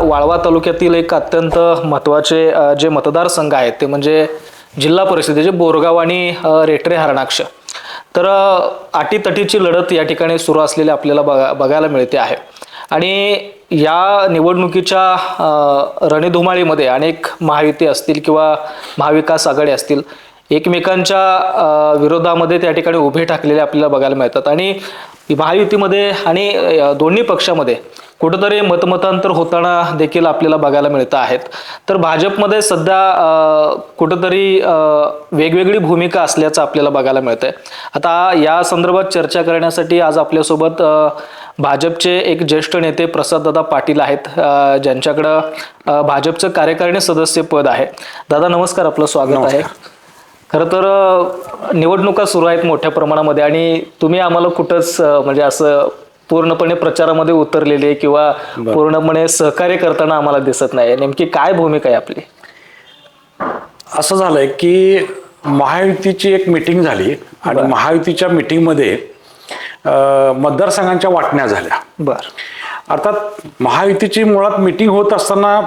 वाळवा तालुक्यातील एक अत्यंत महत्त्वाचे जे मतदारसंघ आहेत ते म्हणजे जिल्हा परिषदेचे बोरगाव आणि रेटरे हरणाक्ष. तर अटीतटीची लढत या ठिकाणी सुरू असलेली आपल्याला बघायला मिळते आहे. आणि या निवडणुकीच्या रणधुमाळीमध्ये अनेक महायुती असतील किंवा महाविकास आघाडी असतील एकमेकांच्या विरोधामध्ये त्या ठिकाणी उभे ठाकलेले आपल्याला बघायला मिळतात. आणि महायुतीमध्ये आणि दोन्ही पक्षामध्ये कुठेतरी मतमतांतर होताना देखील आपल्याला बघायला मिळत आहेत. तर भाजपमध्ये सध्या कुठेतरी वेगवेगळी भूमिका असल्याचं आपल्याला बघायला मिळतंय. आता या संदर्भात चर्चा करण्यासाठी आज आपल्यासोबत भाजपचे एक ज्येष्ठ नेते प्रसाददादा पाटील आहेत, ज्यांच्याकडं भाजपचं कार्यकारिणी सदस्य पद आहे. दादा नमस्कार, आपलं स्वागत आहे. खरं तर निवडणुका सुरू आहेत मोठ्या प्रमाणामध्ये आणि तुम्ही आम्हाला कुठंच म्हणजे असं पूर्णपणे प्रचारामध्ये उतरलेले किंवा पूर्णपणे सहकार्य करताना आम्हाला दिसत नाही. नेमकी काय भूमिका आहे आपली? असं झालंय की महायुतीची एक मीटिंग झाली आणि महायुतीच्या मीटिंगमध्ये मतदारसंघांच्या वाटण्या झाल्या. अर्थात महायुतीची मुळात मीटिंग होत असताना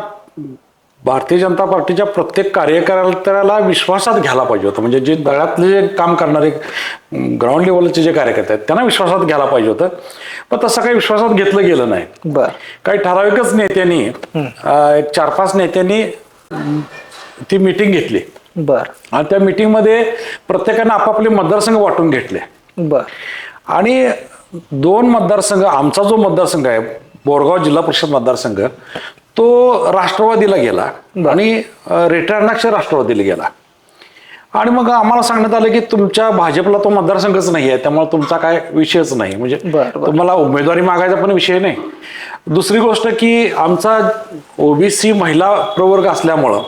भारतीय जनता पार्टीच्या प्रत्येक कार्यकर्त्याला विश्वासात घ्यायला पाहिजे होतं. म्हणजे जे दळातले जे काम करणारे ग्राउंड लेवलचे जे कार्यकर्ते आहेत त्यांना विश्वासात घ्यायला पाहिजे होतं, पण तसं काही विश्वासात घेतलं गेलं नाही. काही ठराविकच नेत्यांनी एक 4-5 नेत्यांनी ती मीटिंग घेतली आणि त्या मीटिंगमध्ये प्रत्येकाने आपापले मतदारसंघ वाटून घेतले. आणि 2 मतदारसंघ, आमचा जो मतदारसंघ आहे बोरगाव जिल्हा परिषद मतदारसंघ, तो राष्ट्रवादीला गेला आणि रेटरे हरणाक्ष राष्ट्रवादीला गेला. आणि मग आम्हाला सांगण्यात आलं की तुमच्या भाजपला तो मतदारसंघच नाही आहे, त्यामुळे तुमचा काय विषयच नाही, म्हणजे तुम्हाला उमेदवारी मागायचा पण विषय नाही. दुसरी गोष्ट की आमचा ओबीसी महिला प्रवर्ग असल्यामुळं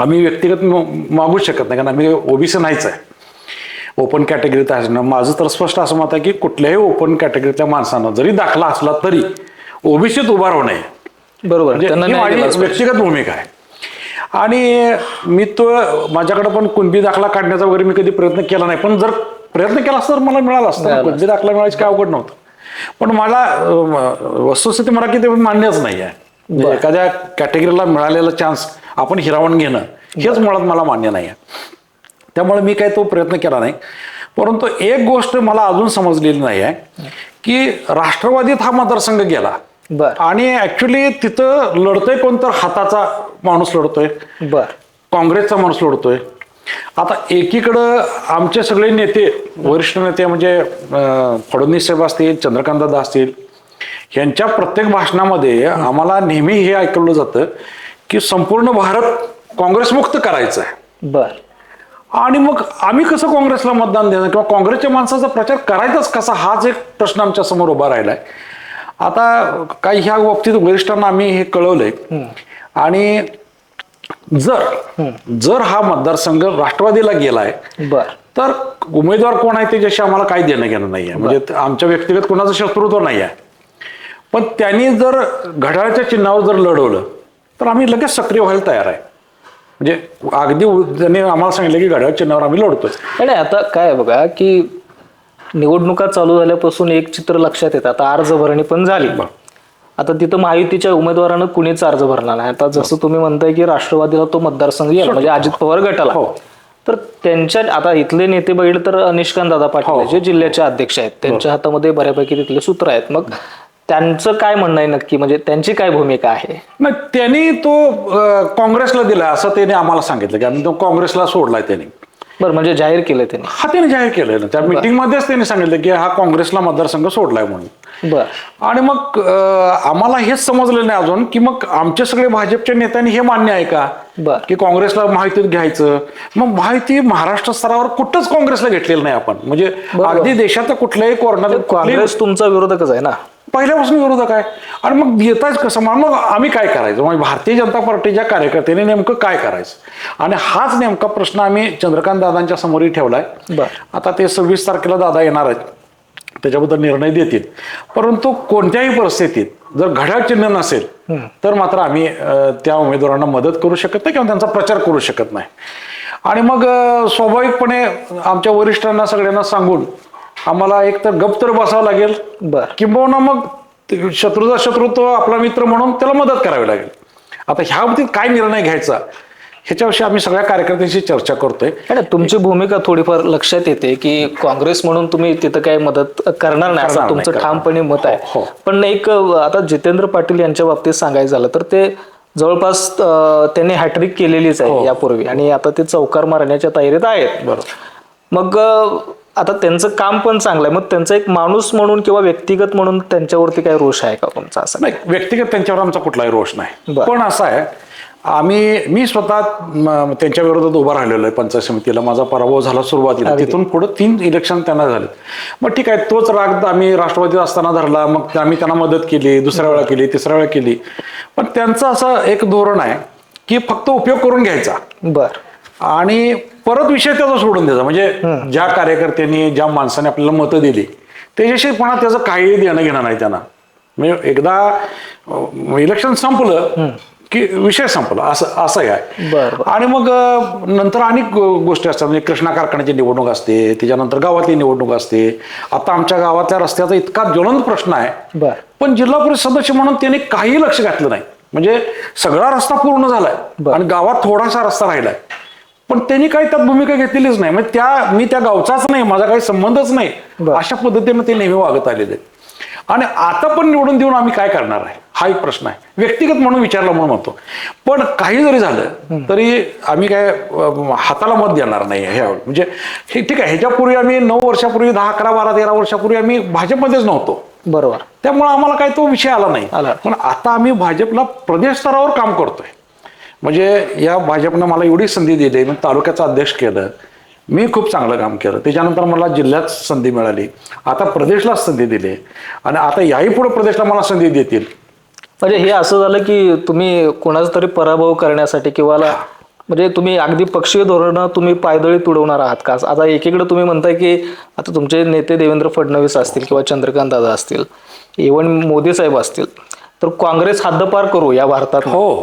आम्ही व्यक्तिगत मागू शकत नाही, कारण आम्ही ओबीसी नाहीच आहे, ओपन कॅटेगरीत असणं. माझं तर स्पष्ट असं मत आहे की कुठल्याही ओपन कॅटेगरीतल्या माणसानं जरी दाखला असला तरी ओबीसीत उभा राहू नये. बरोबर, माझी व्यक्तिगत भूमिका आहे. आणि मी तो माझ्याकडे पण कुणबी दाखला काढण्याचा वगैरे मी कधी प्रयत्न केला नाही, पण जर प्रयत्न केला असता तर मला मिळाला असता. कुणबी दाखला मिळायचं काय अवघड नव्हतं, पण मला वस्तुस्थिती मला की ते मान्यच नाही आहे. एखाद्या कॅटेगरीला मिळालेला चान्स आपण हिरावून घेणं हेच मुळात मला मान्य नाही आहे. त्यामुळे मी काही तो प्रयत्न केला नाही. परंतु एक गोष्ट मला अजून समजलेली नाही आहे की राष्ट्रवादीत हा मतदारसंघ गेला आणि ऍक्च्युली तिथं लढतोय कोण, तर हाताचा माणूस लढतोय, काँग्रेसचा माणूस लढतोय. आता एकीकडं आमचे सगळे नेते, वरिष्ठ नेते म्हणजे फडणवीस साहेब असतील, चंद्रकांतदादा असतील, यांच्या प्रत्येक भाषणामध्ये आम्हाला नेहमी हे ऐकवलं जातं की संपूर्ण भारत काँग्रेसमुक्त करायचं आहे. आणि मग आम्ही कसं काँग्रेसला मतदान देणं किंवा काँग्रेसच्या माणसाचा प्रचार करायचाच कसा, हाच एक प्रश्न आमच्या समोर उभा राहिलाय. आता काही ह्या बाबतीत वरिष्ठांना आम्ही हे कळवलंय. आणि जर हा मतदारसंघ राष्ट्रवादीला गेलाय तर उमेदवार कोण आहे त्याच्याशी आम्हाला काही देणं घेणं नाहीये, म्हणजे आमच्या व्यक्तिगत कोणाचं शत्रुत्व नाही आहे. पण त्यांनी जर घड्याळाच्या चिन्हावर जर लढवलं तर आम्ही लगेच सक्रिय व्हायला तयार आहे. म्हणजे अगदी त्यांनी आम्हाला सांगितलं की घड्याळ चिन्हावर आम्ही लढतोय. आणि आता काय बघा की निवडणुका चालू झाल्यापासून एक चित्र लक्षात येतं. आता अर्ज भरणी पण झाली, आता तिथं महायुतीच्या उमेदवारानं कुणीच अर्ज भरला नाही. आता जसं तुम्ही म्हणताय की राष्ट्रवादीला तो मतदारसंघ गेला म्हणजे अजित पवार गटाला, तर त्यांच्या आता इथले नेते बघितले तर निष्कांत दादा पाटील जे जिल्ह्याचे अध्यक्ष आहेत, त्यांच्या हातामध्ये बऱ्यापैकी तिथले सूत्र आहेत. मग त्यांचं काय म्हणणं आहे नक्की, म्हणजे त्यांची काय भूमिका आहे? नाही, त्यांनी तो काँग्रेसला दिला असं त्यांनी आम्हाला सांगितलं की आम्ही तो काँग्रेसला सोडलाय त्यांनी. बरं, म्हणजे जाहीर केलं त्यांनी? हा, त्यांनी जाहीर केलंय ना, त्या मीटिंग मध्येच त्यांनी सांगितलं की हा काँग्रेसला मतदारसंघ सोडलाय म्हणून. आणि मग आम्हाला हेच समजलं नाही अजून की मग आमचे सगळे भाजपच्या नेत्यांनी हे मान्य आहे का की काँग्रेसला महायुतीत घ्यायचं. मग महायुती महाराष्ट्र स्तरावर कुठंच काँग्रेसला घेतलेलं नाही आपण, म्हणजे अगदी देशात कुठल्याही कोर्नर काँग्रेस तुमचा विरोधकच आहे ना, पहिल्यापासून विरोधक आहे. आणि मग येताच कसं, मग आम्ही काय करायचं, म्हणजे भारतीय जनता पार्टीच्या कार्यकर्त्यांनी नेमकं काय करायचं. आणि हाच नेमका प्रश्न आम्ही चंद्रकांत दादांच्या समोरही ठेवलाय. आता ते 26 तारखेला दादा येणार आहेत, त्याच्याबद्दल निर्णय देतील. परंतु कोणत्याही परिस्थितीत जर घड्याळ चिन्ह नसेल तर मात्र आम्ही त्या उमेदवारांना मदत करू शकत नाही किंवा त्यांचा प्रचार करू शकत नाही. आणि मग स्वाभाविकपणे आमच्या वरिष्ठांना सगळ्यांना सांगून आम्हाला एक तर गप तर बसावं लागेल, किंबहुना मग शत्रूचा शत्रू तो आपला मित्र म्हणून त्याला मदत करावी लागेल. आता ह्या बाबतीत काय निर्णय घ्यायचा ह्याच्याविषयी आम्ही सगळ्या कार्यकर्त्यांशी चर्चा करतोय. आणि तुमची भूमिका थोडीफार लक्षात येते की काँग्रेस म्हणून तुम्ही तिथं काय मदत करणार नाही असं तुमचं ठामपणे मत आहे. पण एक आता जितेंद्र पाटील यांच्या बाबतीत सांगायचं झालं तर ते जवळपास त्यांनी हॅट्रिक केलेलीच आहे यापूर्वी आणि आता ते चौकार मारण्याच्या तयारीत आहेत. बरोबर. मग आता त्यांचं काम पण चांगलं आहे, मग त्यांचा एक माणूस म्हणून किंवा व्यक्तिगत म्हणून त्यांच्यावरती काय रोष आहे का तुमचा? असं नाही, व्यक्तिगत त्यांच्यावर आमचा कुठलाही रोष नाही. पण असं आहे मी स्वतः त्यांच्या विरोधात उभा राहिलेलो आहे पंचायत समितीला. माझा पराभव झाला सुरुवातीला, तिथून पुढे 3 इलेक्शन त्यांना झाले. मग ठीक आहे, तोच राग आम्ही राष्ट्रवादीत असताना धरला, मग आम्ही त्यांना मदत केली, दुसऱ्या वेळा केली, तिसऱ्या वेळा केली. पण त्यांचं असं एक धोरण आहे की फक्त उपयोग करून घ्यायचा आणि परत विषय त्याचा सोडून द्यायचा. म्हणजे ज्या कार्यकर्त्यांनी ज्या माणसाने आपल्याला मतं दिली त्याच्याशी पुन्हा त्याचं काही देणं घेणं नाही त्यांना. म्हणजे एकदा इलेक्शन संपलं की विषय संपला असं आहे. आणि मग नंतर अनेक गोष्टी असतात. म्हणजे कृष्णा कारखान्याची निवडणूक असते, त्याच्यानंतर गावातली निवडणूक असते. आता आमच्या गावातल्या रस्त्याचा इतका ज्वलंत प्रश्न आहे, पण जिल्हा परिषद सदस्य म्हणून त्यांनी काही लक्ष घातलं नाही. म्हणजे सगळा रस्ता पूर्ण झालाय आणि गावात थोडासा रस्ता राहिलाय, पण त्यांनी काही त्यात भूमिका घेतलेलीच नाही. म्हणजे मी त्या गावचाच नाही, माझा काही संबंधच नाही, अशा पद्धतीने ते नेहमी वागत आलेले. आणि आता पण निवडून देऊन आम्ही काय करणार आहे हा एक प्रश्न आहे. व्यक्तिगत म्हणून विचारला म्हणून म्हणतो, पण काही जरी झालं तरी आम्ही काय हाताला मत देणार नाही ह्या. म्हणजे हे ठीक आहे, ह्याच्यापूर्वी आम्ही 9 वर्षापूर्वी 10, 11, 12, 13 वर्षापूर्वी आम्ही भाजपमध्येच नव्हतो. बरोबर. त्यामुळे आम्हाला काही तो विषय आला नाही. पण आता आम्ही भाजपला प्रदेश स्तरावर काम करतोय. म्हणजे या भाजपनं मला एवढी संधी दिली, मी तालुक्याचं अध्यक्ष केलं, मी खूप चांगलं काम केलं. त्याच्यानंतर मला जिल्ह्यात संधी मिळाली, आता प्रदेशला संधी दिली आणि आता याही पुढे प्रदेशला मला संधी देतील. म्हणजे हे असं झालं की तुम्ही कोणाचा तरी पराभव करण्यासाठी किंवा म्हणजे तुम्ही अगदी पक्षीय धोरण तुम्ही पायदळी तुडवणार आहात का? आता एकीकडे तुम्ही म्हणताय की आता तुमचे नेते देवेंद्र फडणवीस असतील किंवा चंद्रकांत दादा असतील, इव्हन मोदी साहेब असतील, तर काँग्रेस हद्दपार करू या भारतात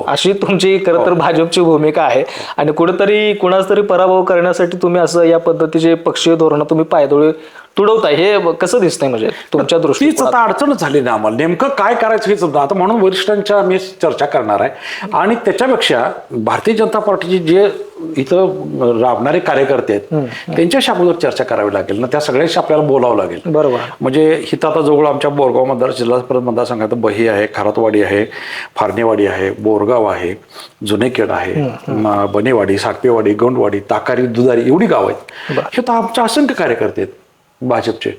अशी तुमची खरं तर भाजपची भूमिका आहे. आणि कुठेतरी कुणाच तरी पराभव करण्यासाठी तुम्ही असं या पद्धतीचे पक्षीय धोरण तुम्ही पायदळी तुडवताय, हे कसं दिसतंय म्हणजे तुमच्या दृष्टीत? आता अडचणच झाली ना आम्हाला, नेमकं काय करायचं हेच होतं. आता म्हणून वरिष्ठांच्या मी चर्चा करणार आहे. आणि त्याच्यापेक्षा भारतीय जनता पार्टीचे जे इथं राबणारे कार्यकर्ते आहेत त्यांच्याशी अगोदर चर्चा करावी लागेल ना, त्या सगळ्यांशी आपल्याला बोलावं लागेल. बरोबर. म्हणजे इथं आता जवळ आमच्या बोरगाव मतदार जिल्हा मतदारसंघात बही आहे, खारतवाडी आहे, फारणेवाडी आहे, बोरगाव आहे, जुनेखेड आहे, बनेवाडी, साखपेवाडी, गौंडवाडी, ताकारी, दुधारी एवढी गाव आहेत. हे तर आमच्या असंख्य कार्यकर्ते आहेत भाजपचे.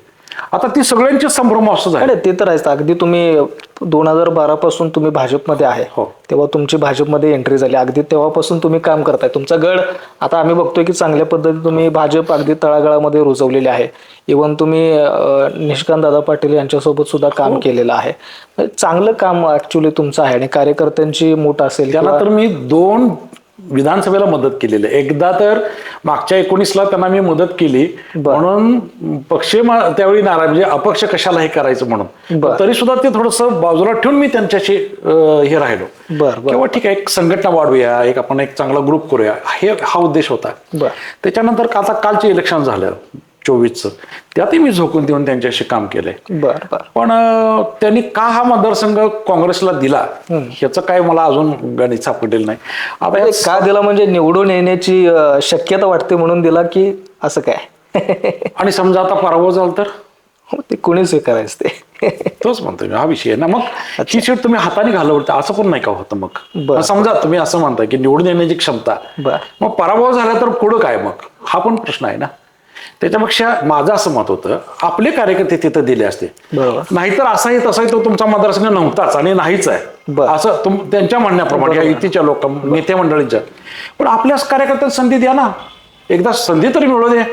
आता ती सगळ्यांचे संभ्रम असं झाले. ते तर आहेच. अगदी तुम्ही 2012 पासून तुम्ही भाजपमध्ये आहे, तेव्हा तुमची भाजपमध्ये एंट्री झाली, अगदी तेव्हापासून तुम्ही काम करताय. तुमचा गड आता आम्ही बघतोय की चांगल्या पद्धतीने तुम्ही भाजप अगदी तळागाळामध्ये रुजवलेले आहे. इव्हन तुम्ही निष्कांत दादा पाटील यांच्यासोबत सुद्धा काम केलेलं आहे. चांगलं काम ऍक्च्युली तुमचं आहे आणि कार्यकर्त्यांची मूठ असेल. त्याला तर मी 2 विधानसभेला मदत केलेली. एकदा तर मागच्या 19ला त्यांना मी मदत केली म्हणून पक्ष त्यावेळी नाराज, म्हणजे अपक्ष कशाला हे करायचं म्हणून, तरी सुद्धा ते थोडस बाजूला ठेवून मी त्यांच्याशी हे राहिलो. किंवा ठीक आहे, एक संघटना वाढवूया, आपण एक चांगला ग्रुप करूया, हा उद्देश होता. त्याच्यानंतर आता कालचे इलेक्शन झालं 24चं, त्यातही मी झोकून देऊन त्यांच्याशी काम केलंय. पण त्यांनी का हा मतदारसंघ काँग्रेसला दिला ह्याचं काय मला अजून गणित सापडलेलं नाही. आता का दिला म्हणजे निवडून येण्याची शक्यता वाटते म्हणून दिला की असं काय? आणि समजा आता पराभव झाला तर ते कोणी स्वीकारायचं ते? तोच म्हणतोय हा विषय ना. मग ही सीट तुम्ही हाताने घालवता असं पण नाही का होतं? मग समजा तुम्ही असं म्हणताय की निवडून येण्याची क्षमता, मग पराभव झाला तर पुढं काय? मग हा पण प्रश्न आहे ना. त्याच्यापेक्षा माझं असं मत होतं आपले कार्यकर्ते तिथं दिले असते, नाहीतर असाही तसाही तो तुमचा मतदारसंघ नव्हताच आणि नाहीच आहे असं त्यांच्या म्हणण्याप्रमाणे युतीच्या लोक नेते मंडळींच्या. पण आपल्याच कार्यकर्त्यांना संधी द्या ना, एकदा संधी तरी मिळू दे.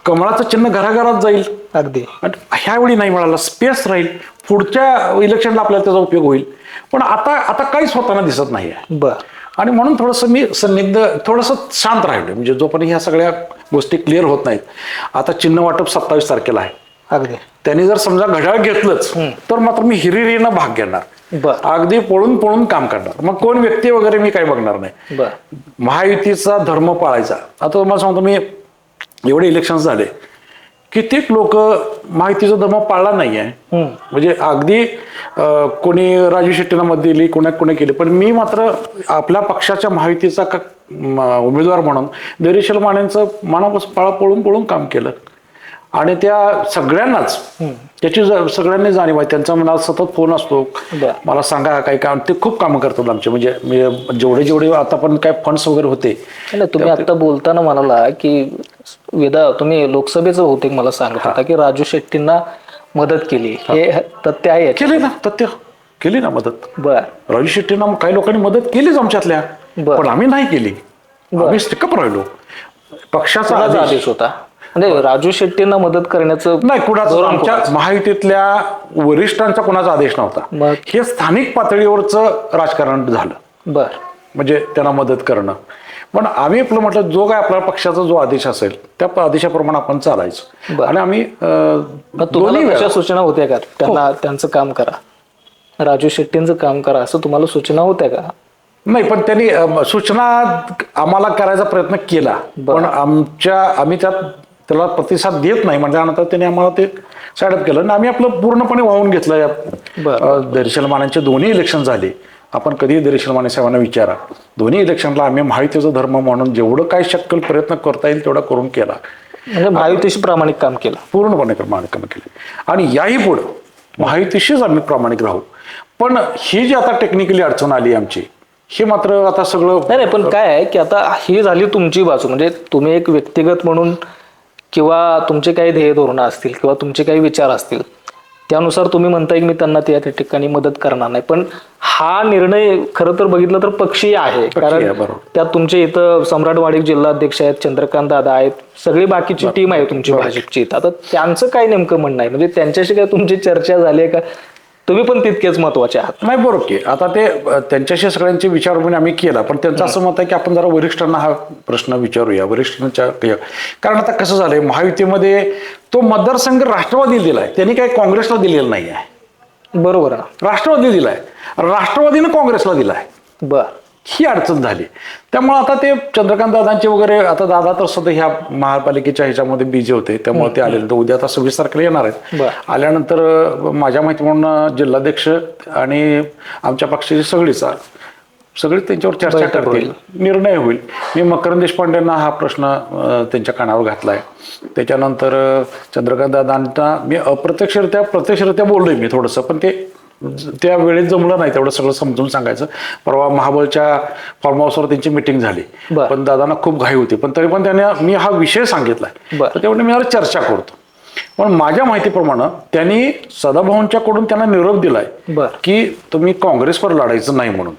कमळाचं चिन्ह घराघरात जाईल अगदी. ह्यावेळी नाही मिळाला, स्पेस राहील, पुढच्या इलेक्शनला आपल्याला त्याचा उपयोग होईल. पण आता काहीच होताना दिसत नाहीये. आणि म्हणून थोडंसं मी संदिग्ध, थोडंसं शांत राहिलो. म्हणजे जोपर्यंत ह्या सगळ्या गोष्टी क्लिअर होत नाहीत. आता चिन्ह वाटप 27 तारखेला आहे. अगदी. त्यांनी जर समजा घड्याळ घेतलंच तर मात्र मी हिरिरीनं भाग घेणार, अगदी पळून पळून काम करणार. मग कोण व्यक्ती वगैरे मी काही बघणार नाही. महायुतीचा धर्म पाळायचा. आता तुम्हाला सांगतो, मी एवढे इलेक्शन झाले कित्येक लोक माहितीचा धर्म पाळला नाहीये. म्हणजे अगदी कोणी राजू शेट्टींना मत दिली, कोणी केली, पण मी मात्र आपल्या पक्षाच्या माहितीचा उमेदवार म्हणून धैर्यशील मानेंचं मनापासून पळून पळून काम केलं. आणि त्या सगळ्यांनाच त्याची सगळ्यांनी जाणीव आहे. त्यांचा मनात सतत फोन असतो, मला सांगा काही काम. ते खूप कामं करतात आमचे. म्हणजे जेवढे आता पण काय फंड्स वगैरे होते. तुम्ही आता बोलताना म्हणाला की तुम्ही लोकसभेचं बहुतेक मला सांगत होता की राजू शेट्टींना मदत केली. हे तथ्य आहे? केली ना मदत. बर. राजू शेट्टींना काही लोकांनी मदत केलीच आमच्यातल्या, पण आम्ही नाही केली. आम्ही स्टिकअप राहिलो. पक्षाचा आदेश होता म्हणजे राजू शेट्टींना मदत करण्याचं नाही, कुणाचा आमच्या महायुतीतल्या वरिष्ठांचा कुणाचा आदेश नव्हता. हे स्थानिक पातळीवरचं राजकारण झालं. बर. म्हणजे त्यांना मदत करणं. पण आम्ही आपलं म्हटलं, जो काय आपल्या पक्षाचा जो आदेश असेल त्या आदेशाप्रमाणे आपण चालायचं. आणि आम्ही तुम्हाला कशा सूचना होत्या का त्यांना त्यांचं काम करा, राजू शेट्टींचं काम करा, असं तुम्हाला सूचना होत्या का? नाही, पण त्यांनी सूचना आम्हाला करायचा प्रयत्न केला, पण आम्ही त्याला प्रतिसाद देत नाही म्हटल्यानंतर त्यांनी आम्हाला ते साईडअप केलं आणि आम्ही आपलं पूर्णपणे वाहून घेतलं. धैर्यशील मानेंचे दोन्ही इलेक्शन झाले. आपण कधी धैर्यशील माने साहेबांना विचारा, दोन्ही इलेक्शनला आम्ही महायुतीचा धर्म म्हणून जेवढं काही शक्य प्रयत्न करता येईल तेवढा करून केला. म्हणजे महायुतीशी प्रामाणिक काम केलं, पूर्णपणे प्रामाणिक काम केले. आणि याही पुढे महायुतीशीच आम्ही प्रामाणिक राहू. पण ही जी आता टेक्निकली अडचण आली आमची, हे मात्र आता सगळं नाही. पण काय आहे की आता ही झाली तुमची बाजू, म्हणजे तुम्ही एक व्यक्तिगत म्हणून किंवा तुमचे काही ध्येय धोरणं असतील किंवा तुमचे काही विचार असतील त्यानुसार तुम्ही म्हणताय की मी त्यांना त्या ठिकाणी मदत करणार नाही. पण हा निर्णय खरं तर बघितलं तर पक्षीय आहे. कारण त्यात तुमचे इथं सम्राटवाडी जिल्हाध्यक्ष आहेत, चंद्रकांत दादा आहेत, सगळी बाकीची टीम आहे तुमची भाजपची. आता त्यांचं काय नेमकं म्हणणं आहे, म्हणजे त्यांच्याशी काय तुमची चर्चा झाली आहे का? तुम्ही पण तितकेच महत्वाचे आहात. नाही, बरोबर की आता ते त्यांच्याशी सगळ्यांचे विचार आम्ही केला, पण त्यांचं असं मत आहे की आपण जरा वरिष्ठांना हा प्रश्न विचारूया, वरिष्ठांच्या. कारण आता कसं झालंय, महायुतीमध्ये तो मतदारसंघ राष्ट्रवादीला दिलाय, त्यांनी काही काँग्रेसला दिलेला नाही आहे. बरोबर ना, राष्ट्रवादी दिलाय, राष्ट्रवादीनं काँग्रेसला दिलाय. बर. ही अडचण झाली. त्यामुळे आता ते चंद्रकांत दादांचे वगैरे, आता दादा तर सध्या ह्या महापालिकेच्या ह्याच्यामध्ये बिझी होते, त्यामुळे ते आले. तर उद्या आता 26 तारखेला येणार आहेत. आल्यानंतर माझ्या माहिती म्हणून जिल्हाध्यक्ष आणि आमच्या पक्षाची सगळी त्यांच्यावर चर्चा करतील, निर्णय होईल. मी मकरंद देशपांडेंना हा प्रश्न त्यांच्या कानावर घातलाय. त्याच्यानंतर चंद्रकांत दादांना मी प्रत्यक्षरित्या बोललोय मी थोडंसं, पण त्या वेळेत जमलं नाही तेवढं सगळं समजून सांगायचं. परवा महाबळच्या फार्म हाऊसवर त्यांची मिटिंग झाली, पण दादांना खूप घाई होती, पण तरी पण त्याने मी हा विषय सांगितलाय. तर त्यामुळे मी जरा चर्चा करतो. पण माझ्या माहितीप्रमाणे त्यांनी सदाभाऊंच्याकडून त्यांना निरोप दिलाय की तुम्ही काँग्रेसवर लढायचं नाही म्हणून.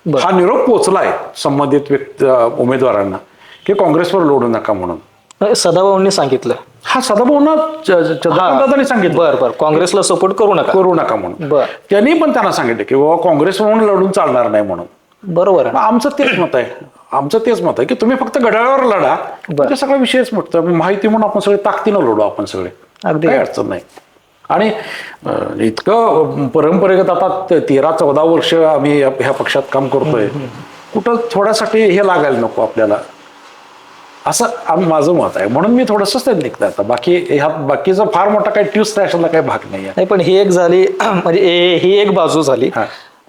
हा निरोप पोहोचलाय संबंधित उमेदवारांना की काँग्रेसवर लढू नका म्हणून. सदाभाऊंनी सांगितलं. हा, सदाभाऊंना चंद्रकांत सांगितलं. बरं, काँग्रेसला सपोर्ट करू नका म्हणून. त्यांनी पण त्यांना सांगितलं की बाबा काँग्रेस म्हणून लढून चालणार नाही म्हणून. बरोबर. आमचं तेच मत आहे की तुम्ही फक्त घड्याळावर लढा, सगळा विषयच म्हटतं. माहिती म्हणून आपण सगळे ताकदीनं लढू, आपण सगळे, काही अडचण नाही. आणि इतकं परंपरेगत आता 13-14 वर्ष आम्ही ह्या पक्षात काम करतोय, कुठं थोड्यासाठी हे लागायला नको आपल्याला, असं माझं मत आहे. म्हणून मी थोडंसंच ते निघतं. आता बाकीचा फार मोठा काही ट्यूस अशाला काही भाग नाही. पण ही एक झाली, म्हणजे ही एक बाजू झाली.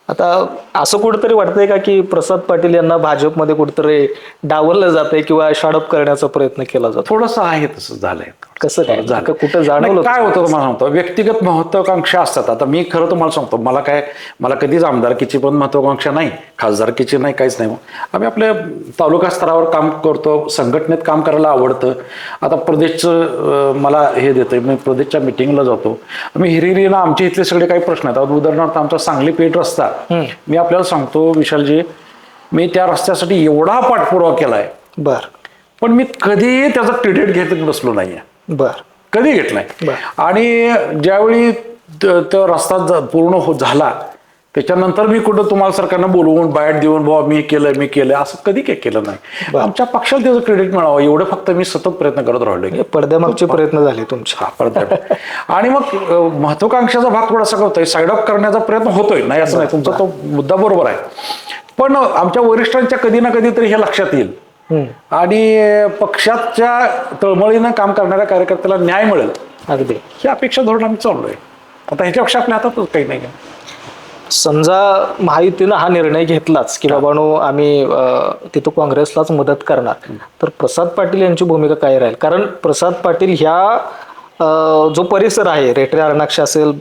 आता असं कुठेतरी वाटतंय का की प्रसाद पाटील यांना भाजपमध्ये कुठेतरी डावललं जातंय किंवा शाडप करण्याचा प्रयत्न केला जातो? थोडंसं आहे, तसं झालंय. कसं काय झालं, कुठं जाणवलं? काय होतं तुम्हाला सांगतो, व्यक्तिगत महत्वाकांक्षा असतात. आता मी खरं तुम्हाला सांगतो, मला कधीच आमदारकीची पण महत्वाकांक्षा नाही, खासदारकीची नाही, काहीच नाही. आम्ही आपल्या तालुका स्तरावर काम करतो, संघटनेत काम करायला आवडतं. आता प्रदेशचं मला हे देतंय, मी प्रदेशच्या मिटिंगला जातो. आम्ही हिरिरीला आमच्या इथले सगळे काही प्रश्न आहेत. उदाहरणार्थ आमचा सांगली पेठ रस्ता, मी आपल्याला सांगतो विशालजी, मी त्या रस्त्यासाठी एवढा पाठपुरावा केलाय, पण मी कधी त्याचा क्रेडिट घेत बसलो नाहीये. कधी घेतलाय. आणि ज्यावेळी तो रस्ता पूर्ण झाला त्याच्यानंतर मी कुठं तुम्हाला सरकारनं बोलवून बाहेर देऊन बाबा मी केलंय असं कधी काही केलं नाही. आमच्या पक्षाला त्याचं क्रेडिट मिळावं एवढं फक्त मी सतत प्रयत्न करत राहिलो. पडद्यामागचे प्रयत्न झाले तुमचे. पडद्या. आणि मग महत्वाकांक्षाचा भाग थोडासा होतोय, साईड ऑफ करण्याचा प्रयत्न होतोय, नाही असं नाही, तुमचा तो मुद्दा बरोबर आहे. पण आमच्या वरिष्ठांच्या कधी ना कधी तरी हे लक्षात येईल आणि पक्षाच्या तळमळीनं काम करणाऱ्या कार्यकर्त्याला न्याय मिळेल अगदी. ही अपेक्षा धोरण आम्ही चाललोय. आता ह्याच्यापेक्षा आपल्या हातातच काही नाही. समजा महायुतीनं हा निर्णय घेतलाच की बाबांनो आम्ही तिथं काँग्रेसलाच मदत करणार, तर प्रसाद पाटील यांची भूमिका काय राहील? कारण प्रसाद पाटील ह्या जो परिसर आहे, रेटरे हरणाक्ष असेल,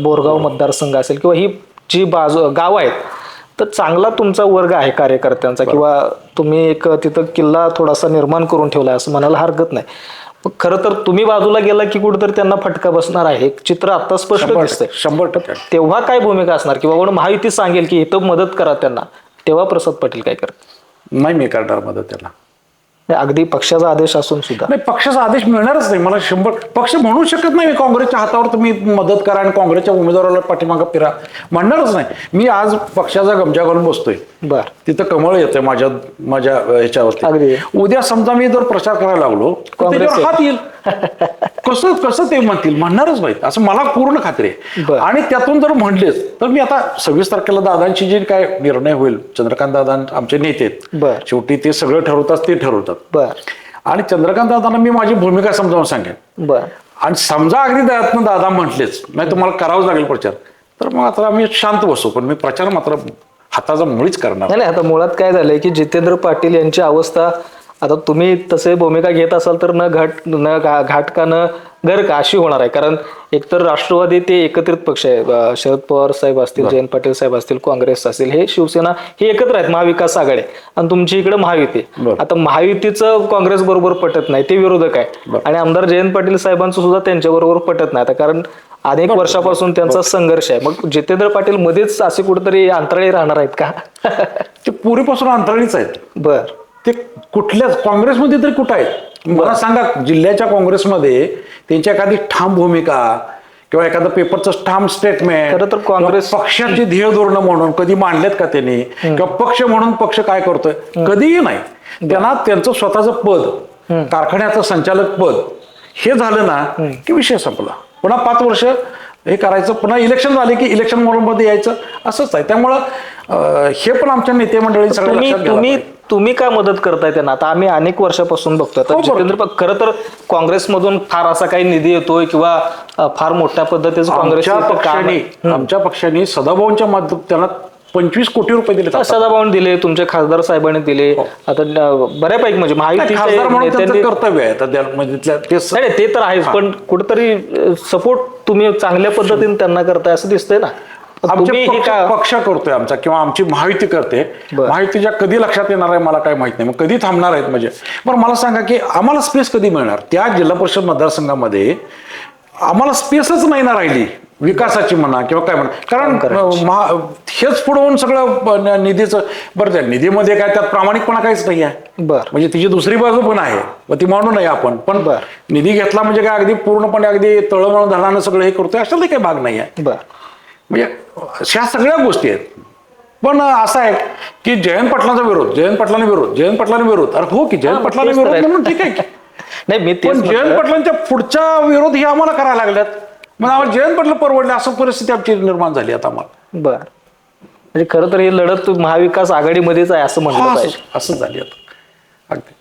बोरगाव मतदारसंघ असेल किंवा ही जी गाव आहेत, तर चांगला तुमचा वर्ग आहे कार्यकर्त्यांचा, किंवा तुम्ही एक तिथं किल्ला थोडासा निर्माण करून ठेवला असं म्हणायला हरकत नाही. खरं तर तुम्ही बाजूला गेला की कुठेतरी त्यांना फटका बसणार आहे, चित्र आता स्पष्ट दिसतंय. 100%. तेव्हा काय भूमिका असणार की बाबा महायुती सांगेल की इथं मदत करा त्यांना, तेव्हा प्रसाद पाटील काय करतात? नाही मी करणार मदत त्याला. अगदी पक्षाचा आदेश असून सुद्धा नाही, पक्षाचा आदेश मिळणारच नाही मला. 100 पक्ष म्हणू शकत नाही काँग्रेसच्या हातावर तुम्ही मदत करा आणि काँग्रेसच्या उमेदवाराला पाठीमागं फिरा, म्हणणारच नाही. मी आज पक्षाचा गमजा घालून बसतोय, बर, तिथं कमळ येते माझ्या ह्याच्यावरती. अगदी. उद्या समजा मी जर प्रचार करायला लागलो त्याच्यावर हात येईल. कसं ते म्हणणारच नाहीत असं मला पूर्ण खात्री आहे. बरं. आणि त्यातून जर म्हणलेच तर मी आता 26 तारखेला दादांची जी काय निर्णय होईल, चंद्रकांत दादा आमचे नेते आहेत, बर, शेवटी ते सगळं ठरवतात, ते ठरवतात. बर, आणि चंद्रकांत दादांना मी माझी भूमिका समजावून सांगेन. बर. आणि समजा अगदी त्यातनं दादा म्हटलेच नाही तुम्हाला करावंच लागेल प्रचार, तर मग आता आम्ही शांत बसू, पण मी प्रचार मात्र हाताचा मुळीच करणार नाही. आता मुळात काय झालंय की जितेंद्र पाटील यांची अवस्था, आता तुम्ही तसे भूमिका घेत असाल तर न घाट का न घर का अशी होणार आहे. कारण एकतर राष्ट्रवादी ते एकत्रित पक्ष आहे, शरद पवार साहेब असतील, जयंत पाटील साहेब असतील, काँग्रेस असेल, हे शिवसेना हे एकत्र आहेत, महाविकास आघाडी, आणि तुमची इकडे महायुती. आता महायुतीचं काँग्रेस बरोबर पटत नाही, ते विरोधक आहे, आणि आमदार जयंत पाटील साहेबांचं सुद्धा त्यांच्या बरोबर पटत नाही. आता कारण अनेक वर्षापासून त्यांचा संघर्ष आहे. मग जितेंद्र पाटील मध्येच असे कुठेतरी अंतराळी राहणार आहेत का? ते पूर्वीपासून अंतराळीच आहेत. बर, ते कुठल्याच काँग्रेसमध्ये तरी कुठं आहेत मला सांगा? जिल्ह्याच्या काँग्रेसमध्ये त्यांची एखादी ठाम भूमिका किंवा एखादं पेपरचं ठाम स्टेटमेंट, खरं तर काँग्रेस पक्षाची ध्येय धोरणं म्हणून कधी मांडलेत का त्यांनी? किंवा पक्ष म्हणून पक्ष काय करतोय? कधीही नाही. त्यांना त्यांचं स्वतःचं पद, कारखान्याचं संचालक पद हे झालं ना की विषय संपला. पुन्हा 5 वर्ष हे करायचं, पुन्हा इलेक्शन झाले की इलेक्शन मध्ये यायचं, असंच आहे. त्यामुळं हे पण आमच्या नेते मंडळी सगळं लक्षात घ्यायला पाहिजे. तुम्ही काय मदत करताय त्यांना? आता आम्ही अनेक वर्षापासून बघतोय. आता जितेंद्र खरं तर काँग्रेसमधून फार असा काही निधी येतोय किंवा फार मोठ्या पद्धतीचं काँग्रेस आमच्या पक्षाने सदाभाऊंच्या माध्यमात त्यांना 25 कोटी रुपये दिले. सदाभाऊन दिले, तुमच्या खासदार साहेबांनी दिले. आता बऱ्यापैकी म्हणजे महायुती कर्तव्य आहे ते तर आहेच, पण कुठेतरी सपोर्ट तुम्ही चांगल्या पद्धतीने त्यांना करताय असं दिसतंय ना. पक्ष करतोय आमचा किंवा आमची महायुती करते. महायुतीच्या कधी लक्षात येणार आहे मला काय माहित नाही, मग कधी थांबणार आहेत म्हणजे. पण मला सांगा की आम्हाला स्पेस कधी मिळणार? त्या जिल्हा परिषद मतदारसंघामध्ये आम्हाला स्पेसच नाही ना राहिली विकासाची म्हणा किंवा काय म्हणा. कारण हेच पुढवून सगळं निधीचं. बरं, त्या निधीमध्ये काय त्यात प्रामाणिकपणा काहीच नाही आहे. म्हणजे तिची दुसरी बाजू पण आहे, मग ती म्हणू नये आपण. पण निधी घेतला म्हणजे काय अगदी पूर्णपणे अगदी तळमळ धरणानं सगळं हे करतोय अशाला काही भाग नाही आहे. म्हणजे ह्या सगळ्या गोष्टी आहेत. पण असं आहे की जयंत पाटलांचा विरोध, जयंत पाटलांनी विरोध. अरे हो की जयंत पाटलांनी विरोध म्हणून ठीक आहे की नाही, मी पण जयंत पाटलांच्या पुढचा विरोध हे आम्हाला करायला लागल्यात. मग आम्हाला जयंत पाटील परवडले असं परिस्थिती आमची निर्माण झाली आता आम्हाला. बर, म्हणजे खरं तर ही लढत महाविकास आघाडीमध्येच आहे असं म्हणलं पाहिजे. असं झाली आता. अगदी.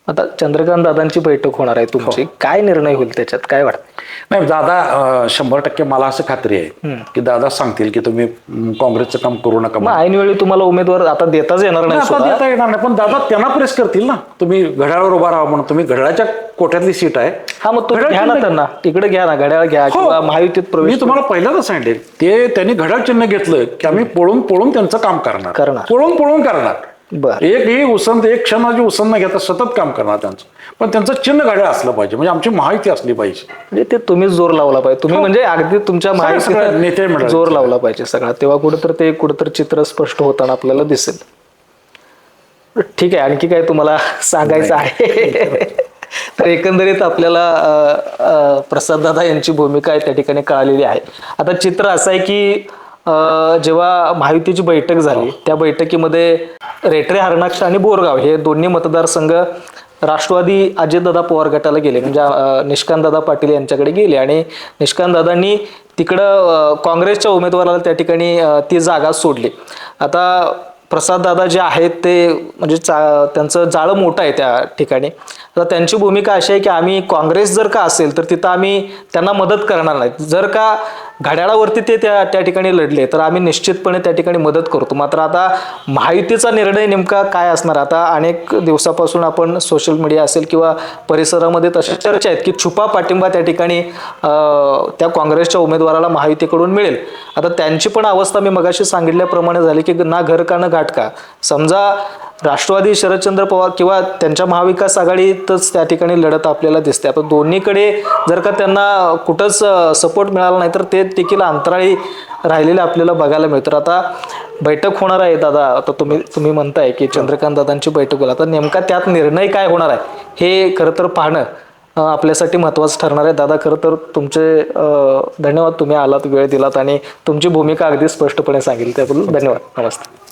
आता चंद्रकांत दादांची बैठक होणार आहे तुमची, काय निर्णय होईल त्याच्यात, काय वाटतं? नाही, दादा 100% मला असं खात्री आहे की दादा सांगतील की तुम्ही काँग्रेसचं काम करू नका. ऐनवेळी तुम्हाला उमेदवार आता देताच येणार नाही, देता येणार नाही, पण दादा त्यांना प्रेस करतील ना, तुम्ही घड्याळावर उभा राहा म्हणून. तुम्ही घड्याळाच्या कोट्यातली सीट आहे. हा, मग तुम्ही घ्या ना, त्यांना तिकडे घ्या ना, घड्याळ घ्या किंवा महायुतीत प्रवेश. मी तुम्हाला पहिल्यांदाच सांगितले, ते त्यांनी घड्याळ चिन्ह घेतलं की आम्ही पळून त्यांचं काम करणार. पळून करणार. एकही उसंत, एक क्षणाची उसंत न घेता सतत काम करणार त्यांचं. पण त्यांचं चिन्ह घड्याळ असलं पाहिजे, म्हणजे आमची माहिती असली पाहिजे. म्हणजे ते तुम्हीच जोर लावला पाहिजे. तुम्ही म्हणजे अगदी तुमच्या माहिती जोर लावला पाहिजे सगळा, तेव्हा कुठेतरी चित्र स्पष्ट होताना आपल्याला दिसेल. ठीक आहे, आणखी काय तुम्हाला सांगायचं आहे? तर एकंदरीत आपल्याला प्रसाददादा यांची भूमिका आहे त्या ठिकाणी कळालेली आहे. आता चित्र असं आहे की जेव्हा महायुतीची बैठक झाली त्या बैठकीमध्ये रेटरे हरणाक्ष आणि बोरगाव हे दोन्ही मतदारसंघ राष्ट्रवादी अजितदादा पवार गटाला गेले, म्हणजे निष्कांतदादा पाटील यांच्याकडे गेले, आणि निष्कांतदादांनी तिकडं काँग्रेसच्या उमेदवाराला त्या ठिकाणी ती जागा सोडली. आता प्रसाद दादा जे आहेत ते म्हणजे त्यांचं जाळं मोठं आहे त्या ठिकाणी. तर त्यांची भूमिका अशी आहे की आम्ही काँग्रेस जर का असेल तर तिथं आम्ही त्यांना मदत करणार नाही. जर का घड्याळावरती ते त्या ठिकाणी लढले तर आम्ही निश्चितपणे त्या ठिकाणी मदत करतो. मात्र आता महायुतीचा निर्णय नेमका काय असणार, आता अनेक दिवसापासून आपण सोशल मीडिया असेल किंवा परिसरामध्ये तशा चर्चा आहेत की छुपा पाठिंबा त्या ठिकाणी त्या काँग्रेसच्या उमेदवाराला महायुतीकडून मिळेल. आता त्यांची पण अवस्था मी मगाशी सांगितल्याप्रमाणे झाली की ना घर का ना घाट का. समजा राष्ट्रवादी शरदचंद्र पवार किंवा त्यांच्या महाविकास आघाडीतच त्या ठिकाणी लढत आपल्याला दिसते. आता दोन्हीकडे जर का त्यांना कुठंच सपोर्ट मिळाला नाही तर ते देखील अंतराळी राहिलेले आपल्याला बघायला मिळतं. आता बैठक होणार आहे दादा, आता तुम्ही म्हणताय की चंद्रकांत दादांची बैठक होईल. आता नेमका त्यात निर्णय काय होणार आहे हे खरं तर पाहणं आपल्यासाठी महत्त्वाचं ठरणार आहे. दादा खरं तर तुमचे धन्यवाद, तुम्ही आलात, वेळ दिलात आणि तुमची भूमिका अगदी स्पष्टपणे सांगितली त्याबद्दल धन्यवाद. नमस्ते.